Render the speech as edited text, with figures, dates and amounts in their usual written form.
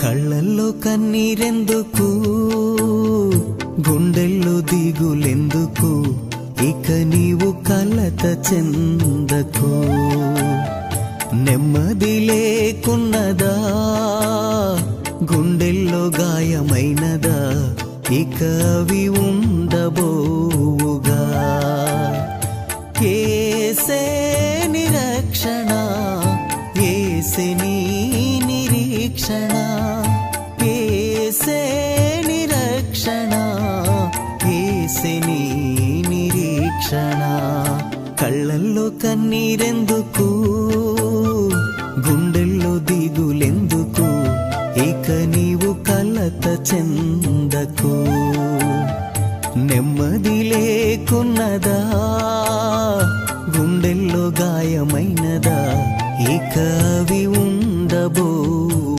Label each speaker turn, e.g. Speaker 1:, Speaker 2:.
Speaker 1: కళ్ళల్లో కన్నీరెందుకు, గుండెల్లో దిగులెందుకు, ఇక నీవు కలత చెందకు. నెమ్మది లేకున్నదా, గుండెల్లో గాయమైనదా, ఇక అవి ఉండబోవుగా. యేసే నిరక్షణ, యేసే నీ నిరీక్షణ, యేసే నిరక్షణ, యేసే నీ నిరీక్షణ. కళ్ళల్లో కన్నీరెందుకు, గుండెల్లో దిగులెందుకు, ఇక నీవు కలత చెందకు. నెమ్మది లేకున్నదా, గుండెల్లో గాయమైనదా, ఇక అవి ఉండబో